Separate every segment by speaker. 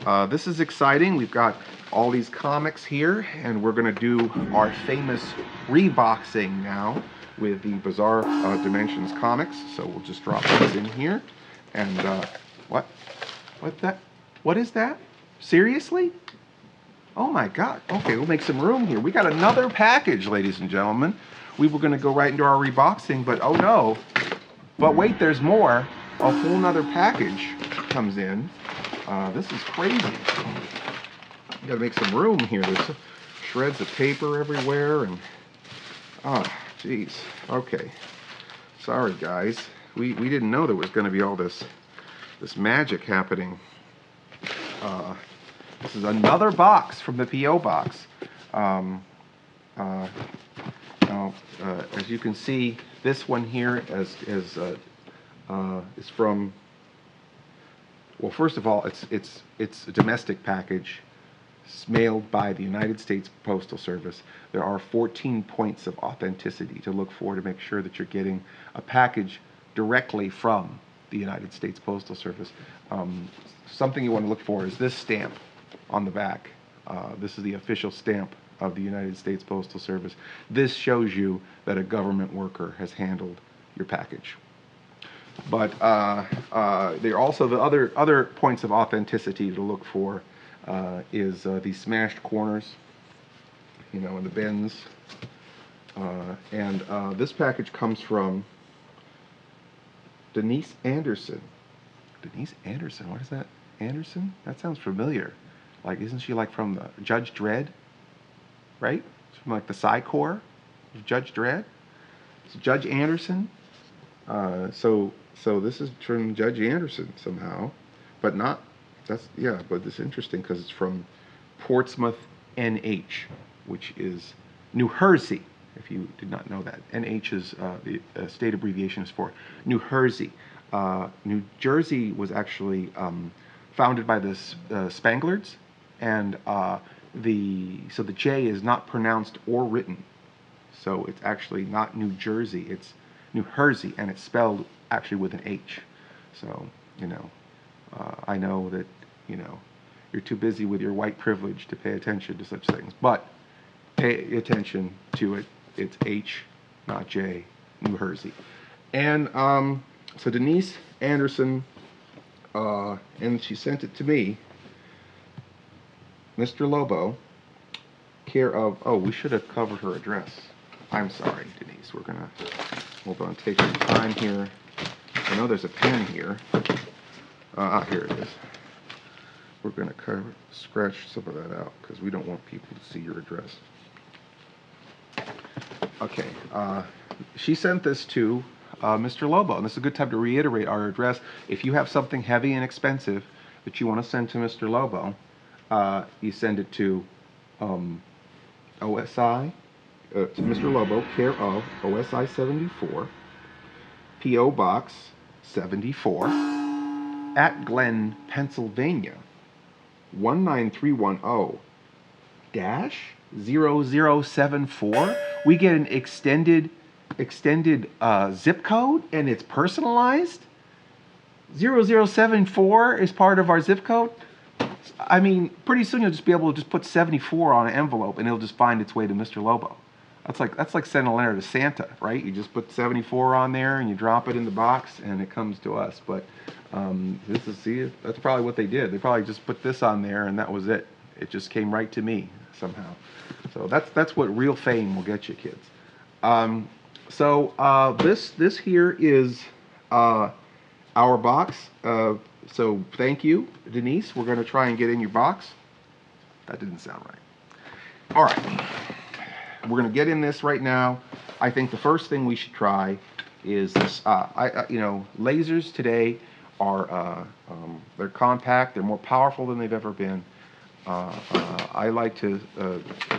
Speaker 1: This is exciting. We've got all these comics here, and we're going to do our famous ReBoxing now with the Bizarre Dimensions comics. So we'll just drop these in here. And what? What is that? Seriously? Oh my God. Okay, we'll make some room here. We got another package, ladies and gentlemen. We were going to go right into our ReBoxing, but oh no. But wait, there's more. A whole nother package comes in. This is crazy. You gotta make some room here. There's shreds of paper everywhere, and jeez. Okay. Sorry, guys. We didn't know there was going to be all this magic happening. This is another box from the P.O. box. Now, as you can see, this one here is from. Well, first of all, it's a domestic package. It's mailed by the United States Postal Service. There are 14 points of authenticity to look for to make sure that you're getting a package directly from the United States Postal Service. Something you want to look for is this stamp on the back. This is the official stamp of the United States Postal Service. This shows you that a government worker has handled your package. But there are also the other points of authenticity to look for is these smashed corners, you know, in the bins. And this package comes from Denise Anderson. Denise Anderson, what is that? Anderson? That sounds familiar. Like, isn't she like from the Judge Dredd? Right? From like the Psi Corps of Judge Dredd? It's Judge Anderson. So this is from Judge Anderson somehow, but not. But it's interesting because it's from Portsmouth, NH, which is New Jersey. If you did not know that, NH is the state abbreviation is for New Jersey. New Jersey was actually founded by the Spanglards, and the J is not pronounced or written, so it's actually not New Jersey. It's New Jersey, and it's spelled actually with an H. So, you know, I know that, you know, you're too busy with your white privilege to pay attention to such things, but pay attention to it. It's H, not J, New Jersey. And so Denise Anderson, and she sent it to me, Mr. Lobo, care of, oh, we should have covered her address. I'm sorry, Denise. We're going to, hold on, take some time here. I know there's a pen here. Here it is. We're going to scratch some of that out because we don't want people to see your address. Okay. She sent this to Mr. Lobo, and this is a good time to reiterate our address. If you have something heavy and expensive that you want to send to Mr. Lobo, you send it to OSI, to Mr. Lobo, care of OSI 74, P.O. Box 74, Atglen, Pennsylvania, 19310-0074. We get an extended zip code, and it's personalized. 0074 is part of our zip code. I mean, pretty soon you'll just be able to just put 74 on an envelope, and it'll just find its way to Mr. Lobo. That's like sending a letter to Santa, right? You just put 74 on there, and you drop it in the box, and it comes to us. But that's probably what they did. They probably just put this on there, and that was it. It just came right to me somehow. So that's what real fame will get you, kids. This here is our box. So thank you, Denise. We're going to try and get in your box. That didn't sound right. All right. We're going to get in this right now. I think the first thing we should try is this. Lasers today are they're compact. They're more powerful than they've ever been. I like to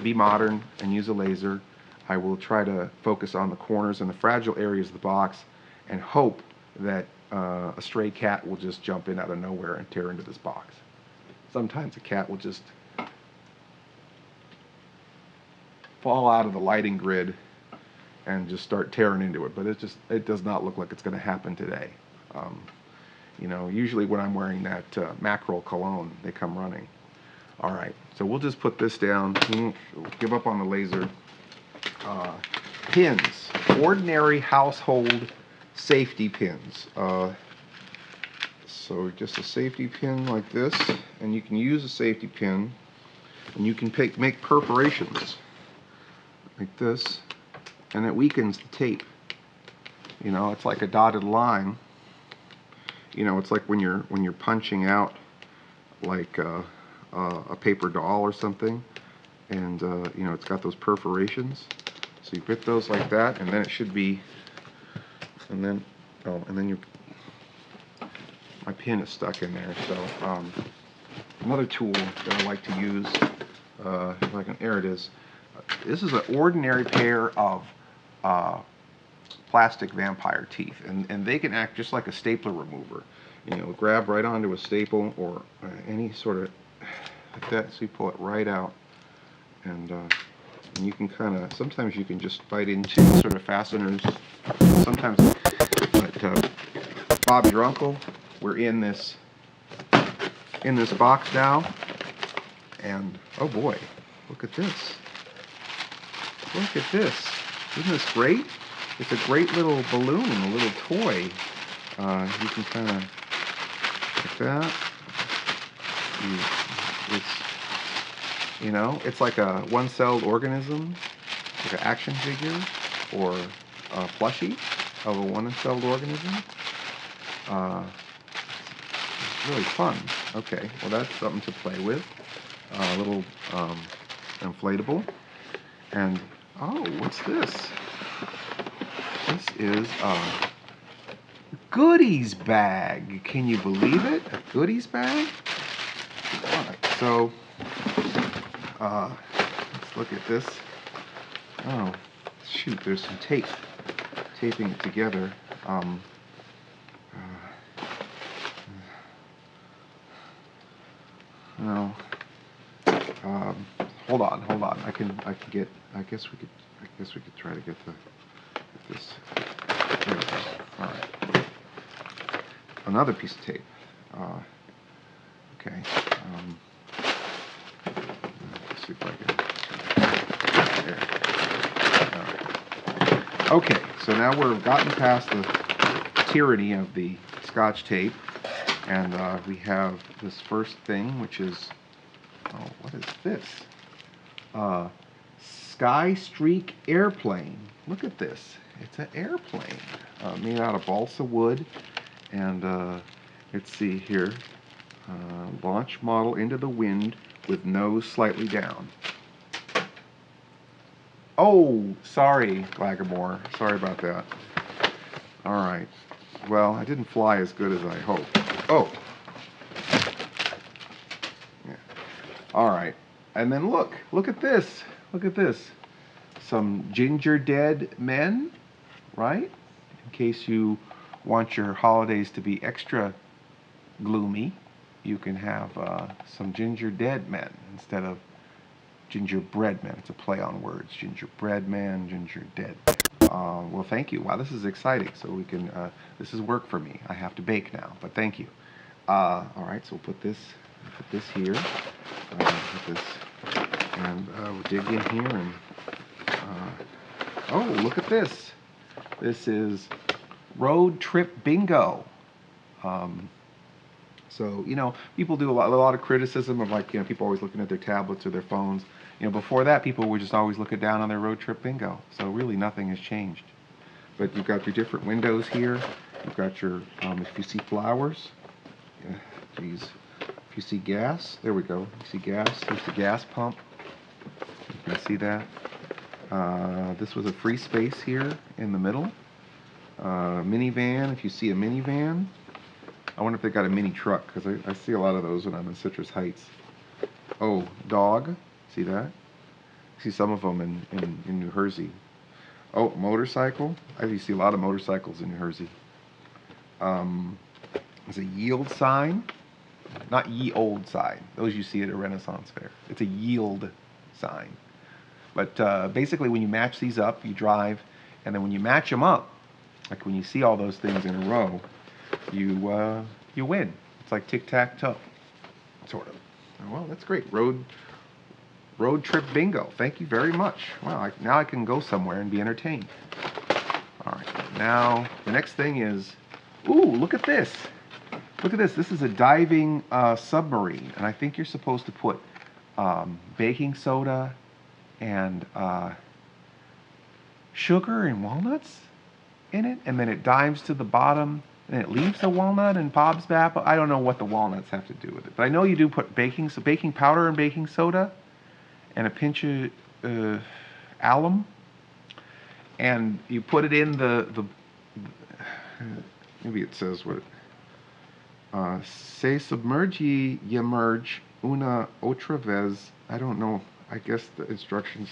Speaker 1: be modern and use a laser. I will try to focus on the corners and the fragile areas of the box and hope that a stray cat will just jump in out of nowhere and tear into this box. Sometimes a cat will just fall out of the lighting grid and just start tearing into it, but it does not look like it's going to happen today. You know, usually when I'm wearing that mackerel cologne, they come running. All right, so we'll just put this down. Give up on the laser. Pins, ordinary household safety pins. So just a safety pin like this, and you can use a safety pin, and you can make perforations like this, and it weakens the tape. You know, it's like a dotted line. You know, it's like when you're punching out like a paper doll or something, and you know, it's got those perforations. So you put those like that, and then it should be, and then my pin is stuck in there. So another tool that I like to use, there it is. This is an ordinary pair of plastic vampire teeth, and they can act just like a stapler remover. You know, grab right onto a staple or any sort of like that. So you pull it right out, and you can kind of, sometimes you can just bite into sort of fasteners. Sometimes, but Bob, your uncle, we're in this box now, and oh boy, look at this. Look at this. Isn't this great? It's a great little balloon, a little toy. You can kind of like that. You know, it's like a one-celled organism, like an action figure or a plushie of a one-celled organism. It's really fun. Okay, well that's something to play with. A little inflatable. And oh, what's this? This is a goodies bag. Can you believe it? A goodies bag? All right, so let's look at this. Oh, shoot, there's some tape taping it together. No. Hold on. I guess we could try to get this. There we go. All right. Another piece of tape. Okay. Let's see if I can. There. All right. Okay. So now we've gotten past the tyranny of the Scotch tape, and we have this first thing, which is, oh, what is this? Sky Streak airplane. Look at this. It's an airplane made out of balsa wood, and let's see here. Launch model into the wind with nose slightly down. Oh, sorry, Glagamore. Sorry about that. All right. Well, I didn't fly as good as I hoped. Oh. Yeah. All right. And then look at this. Look at this. Some Gingerbread Men, right? In case you want your holidays to be extra gloomy, you can have some Gingerbread Men instead of Gingerbread Man. It's a play on words. Gingerbread Man, Gingerbread. Well, thank you. Wow, this is exciting. So we can, this is work for me. I have to bake now, but thank you. All right, so we'll put this here. Put this, and we'll dig in here, and oh, look at this. This is Road Trip Bingo. So, you know, people do a lot of criticism of, like, you know, people always looking at their tablets or their phones. You know, before that, people would just always look down on their Road Trip Bingo. So really nothing has changed. But you've got your different windows here. You've got your, if you see flowers, yeah, geez. If you see gas, there we go. You see gas, there's the gas pump. You can see that. This was a free space here in the middle. Minivan, if you see a minivan. I wonder if they got a mini truck, because I see a lot of those when I'm in Citrus Heights. Oh, dog. See that? See some of them in New Jersey. Oh, motorcycle. I see a lot of motorcycles in New Jersey. There's a yield sign. Not ye old sign. Those you see at a Renaissance fair. It's a yield sign. But basically when you match these up, you drive, and then when you match them up, like when you see all those things in a row, you you win. It's like tic-tac-toe, sort of. Well, that's great. Road trip bingo. Thank you very much. Wow, now I can go somewhere and be entertained. All right, now the next thing is, ooh, look at this. Look at this. This is a diving submarine, and I think you're supposed to put baking soda and sugar and walnuts in it, and then it dives to the bottom, and it leaves the walnut and pops back. I don't know what the walnuts have to do with it, but I know you do put baking powder and baking soda and a pinch of alum, and you put it in the maybe it says what se submergi y emerge una otra vez. I don't know. I guess the instructions.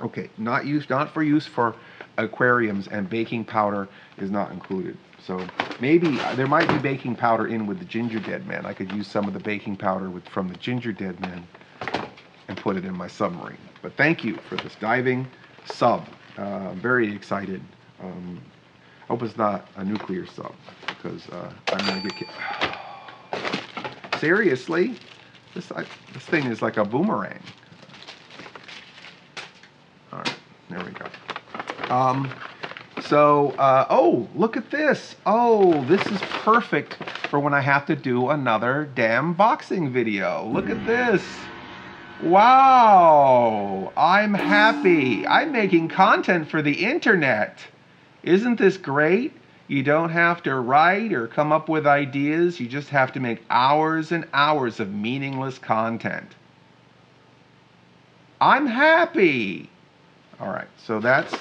Speaker 1: Okay, not for use for aquariums, and baking powder is not included. So maybe there might be baking powder in with the Gingerbread Man. I could use some of the baking powder from the Gingerbread Man and put it in my submarine. But thank you for this diving sub. I'm very excited. I hope it's not a nuclear sub, because I'm gonna get seriously. This thing is like a boomerang. All right, there we go. Oh, look at this. Oh, this is perfect for when I have to do another damn boxing video. Look at this. Wow, I'm happy. I'm making content for the internet. Isn't this great? You don't have to write or come up with ideas. You just have to make hours and hours of meaningless content. I'm happy. All right, so that's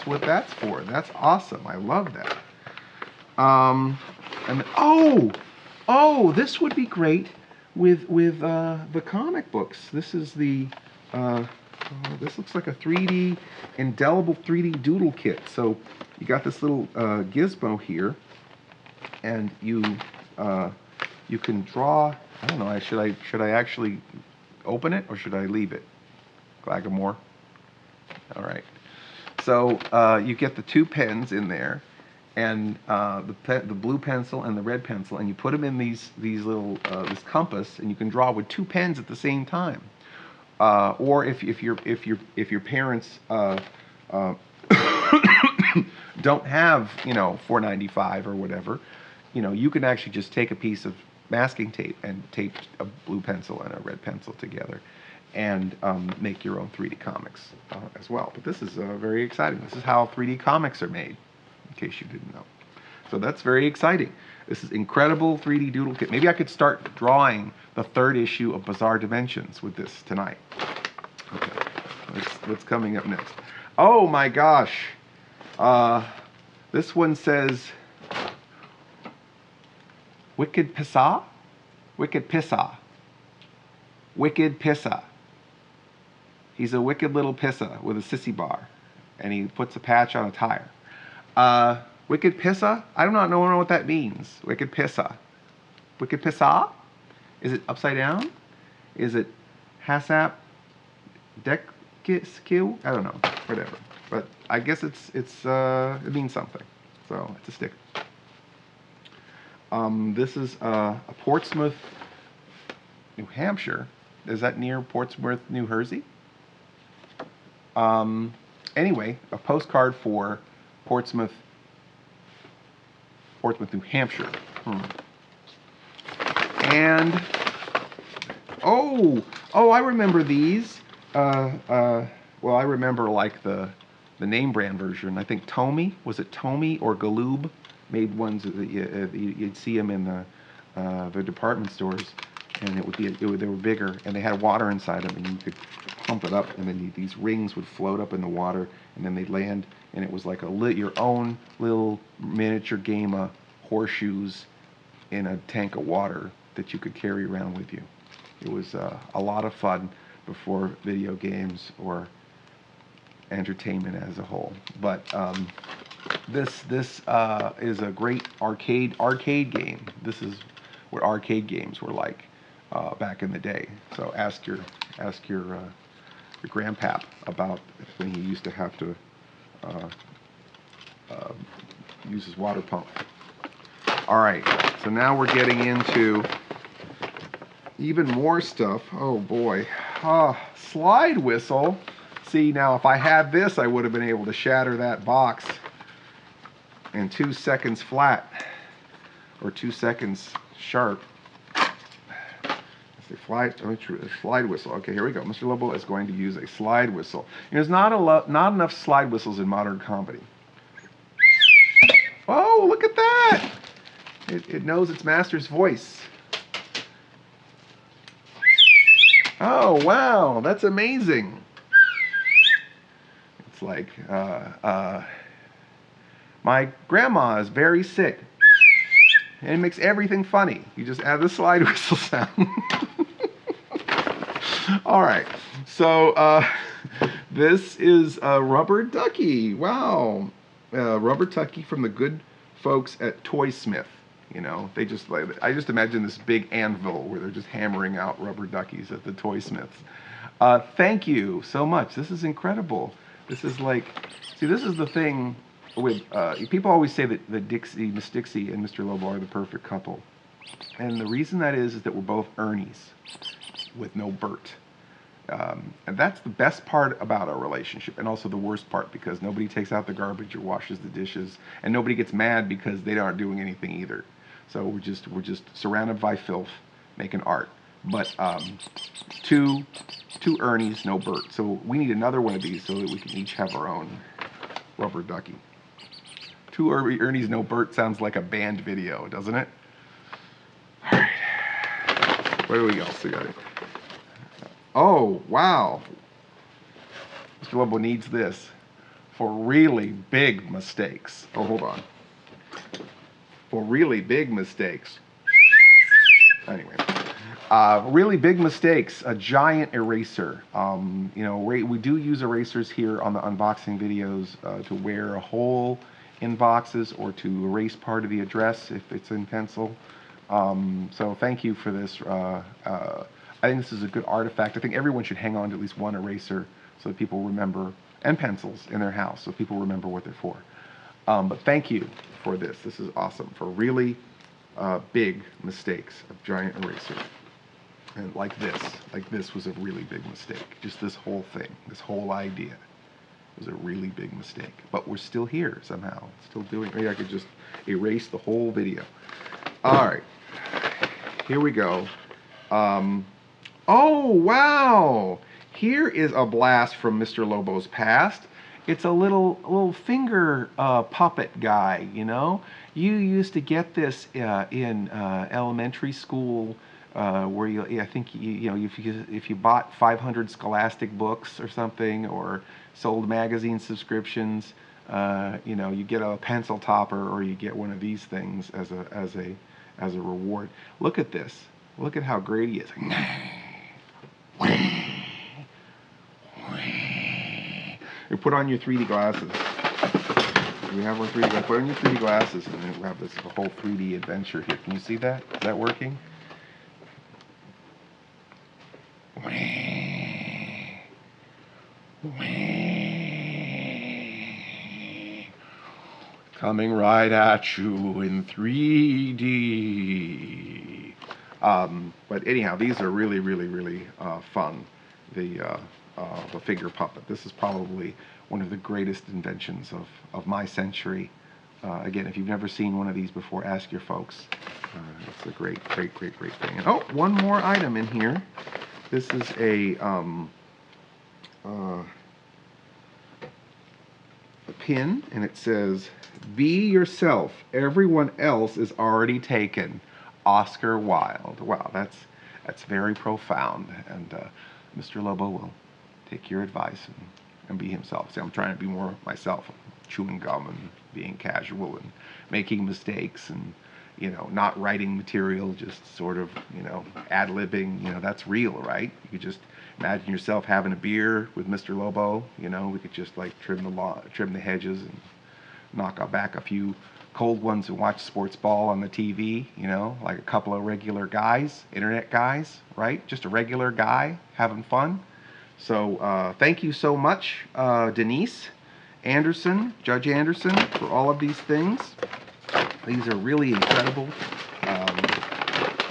Speaker 1: what that's for. That's awesome. I love that. And oh, this would be great with the comic books. This is the this looks like a 3D indelible 3D doodle kit. So you got this little gizmo here, and you can draw. I don't know. Should I actually open it, or should I leave it? Glaggamore. All right. So you get the two pens in there, and the blue pencil and the red pencil, and you put them in these little this compass, and you can draw with two pens at the same time. Or if your parents don't have $4.95 or whatever, you can actually just take a piece of masking tape and tape a blue pencil and a red pencil together, and make your own 3D comics as well. But this is very exciting. This is how 3D comics are made, in case you didn't know. So that's very exciting. This is incredible 3D doodle kit. Maybe I could start drawing the third issue of Bizarre Dimensions with this tonight. Okay, what's coming up next? Oh my gosh. This one says, Wicked Pissa? Wicked Pissa. Wicked Pissa. He's a wicked little pissa with a sissy bar, and he puts a patch on a tire. Wicked Pissa? I do not know what that means. Wicked Pissa. Wicked Pissa? Is it upside down? Is it Hassap Dekkiskill? I don't know. Whatever. But I guess it means something. So it's a sticker. This is a Portsmouth, New Hampshire. Is that near Portsmouth, New Jersey? Anyway, a postcard for Portsmouth, New Hampshire. And oh, I remember these. Well, I remember like the name brand version. I think Tomy, was it Tomy or Galoob, made ones that you'd see them in the department stores, and they were bigger, and they had water inside them, and you could pump it up, and then these rings would float up in the water, and then they'd land, and it was like your own little miniature game of horseshoes in a tank of water that you could carry around with you. It was a lot of fun before video games or entertainment as a whole. But this is a great arcade game. This is what arcade games were like back in the day. So ask your grandpap about when he used to have to use his water pump. All right, so now we're getting into even more stuff. Oh boy. Slide whistle. See, now if I had this, I would have been able to shatter that box in 2 seconds flat, or 2 seconds sharp. Slide whistle. Okay, here we go. Mr. Lobo is going to use a slide whistle. There's not enough slide whistles in modern comedy. Oh, look at that! It knows its master's voice. Oh, wow, that's amazing. It's like, my grandma is very sick. And it makes everything funny. You just add the slide whistle sound. All right, so this is a rubber ducky. Wow, rubber ducky from the good folks at Toy Smith. You know, they just like, I just imagine this big anvil where they're just hammering out rubber duckies at the Toy Smiths. Thank you so much. This is incredible. This is like, see, this is the thing with people always say that Miss Dixie and Mr. Lobo are the perfect couple, and the reason that is that we're both Ernies with no Bert. And that's the best part about our relationship, and also the worst part, because nobody takes out the garbage or washes the dishes, and nobody gets mad because they aren't doing anything either. So we're just surrounded by filth, making art. But two Ernies, no Bert. So we need another one of these so that we can each have our own rubber ducky. Two Ernies, no Bert sounds like a band video, doesn't it? All right. What do we else got? Oh, wow. Mr. Lobo needs this for really big mistakes. Oh, hold on. For really big mistakes. Anyway, really big mistakes, a giant eraser. You know, we do use erasers here on the unboxing videos to wear a hole in boxes or to erase part of the address if it's in pencil. So thank you for this. I think this is a good artifact. I think everyone should hang on to at least one eraser so that people remember, and pencils in their house so people remember what they're for. But thank you for this. This is awesome. For really big mistakes, a giant eraser. And like this was a really big mistake. Just this whole thing, this whole idea was a really big mistake. But we're still here somehow, still doing it. Maybe I could just erase the whole video. All right, here we go. Oh, wow. Here is a blast from Mr. Lobo's past. It's a little finger puppet guy, you know. You used to get this in elementary school, where I think you know, if you bought 500 Scholastic books or something, or sold magazine subscriptions, you know, you get a pencil topper, or you get one of these things as a reward. Look at this. Look at how great he is. You put on your 3D glasses. We have our 3D glasses. Put on your 3D glasses, and then we'll have this whole 3D adventure here. Can you see that? Is that working? Coming right at you in 3D. But anyhow, these are really, really, really fun. The figure puppet. This is probably one of the greatest inventions of my century. Again, if you've never seen one of these before, ask your folks. It's a great, great, great, great thing. And, oh, one more item in here. This is a pin, and it says, "Be yourself. Everyone else is already taken. Oscar Wilde." Wow, that's very profound. And Mr. Lobo will take your advice and be himself. See, I'm trying to be more myself. I'm chewing gum and being casual and making mistakes and, you know, not writing material, just sort of, you know, ad-libbing. You know, that's real, right? You could just imagine yourself having a beer with Mr. Lobo. You know, we could just like trim the hedges and knock back a few cold ones and watch sports ball on the TV, you know, like a couple of regular guys, internet guys, right? Just a regular guy having fun. So thank you so much, Denise Anderson, Judge Anderson, for all of these things. These are really incredible.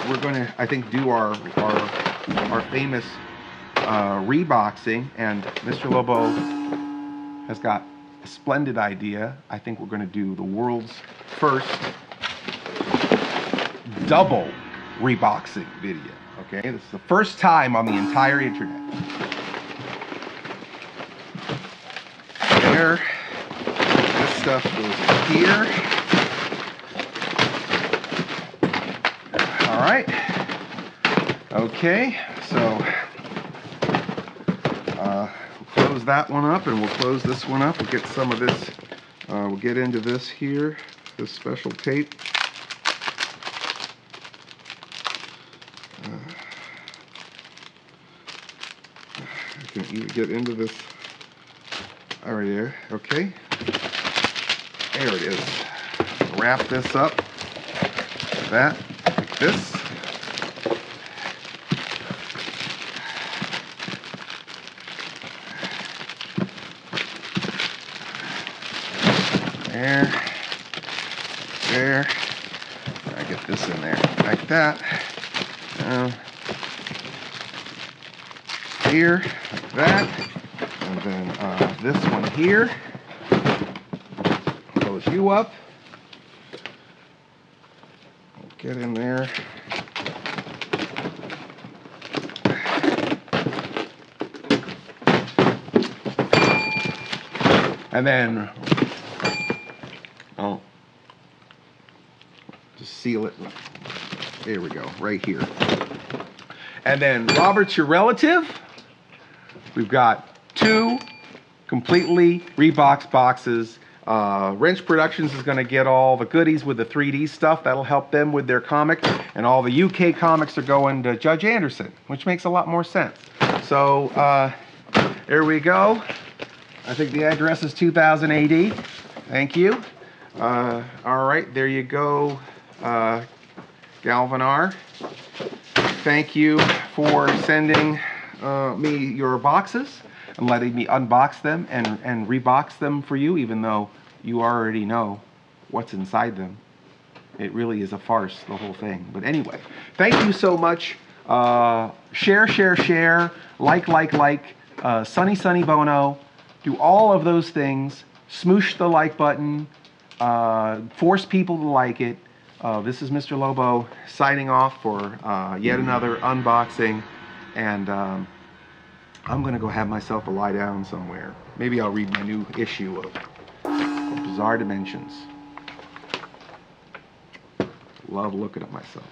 Speaker 1: We're going to, I think, do our famous ReBoxing, and Mr. Lobo has got a splendid idea. I think we're going to do the world's first double ReBoxing video. Okay, this is the first time on the entire internet. There, this stuff goes in here. All right. Okay, so we'll close that one up, and we'll close this one up. We'll get some of this. We'll get into this here, this special tape. I can even get into this. All right, there. Okay. There it is. Wrap this up. Like that. Like this. There. There. I get this in there. Like that. Here. Like that. And then this one here. Close you up. Get in there. And then, oh, just seal it. There we go, right here. And then Robert's your relative. We've got 2 completely Reebox boxes. Wrench Productions is going to get all the goodies with the 3D stuff. That'll help them with their comic. And all the UK comics are going to Judge Anderson, which makes a lot more sense. So, there we go. I think the address is 2000 AD. Thank you. All right, there you go, Galvanar. Thank you for sending me your boxes and letting me unbox them and rebox them for you, even though you already know what's inside them. It really is a farce, the whole thing. But anyway, thank you so much. Share, share, share, like, Sunny Bono. Do all of those things. Smoosh the like button. Force people to like it. This is Mr. Lobo signing off for yet another unboxing. And I'm going to go have myself a lie down somewhere. Maybe I'll read my new issue of Bizarre Dimensions. Love looking at myself.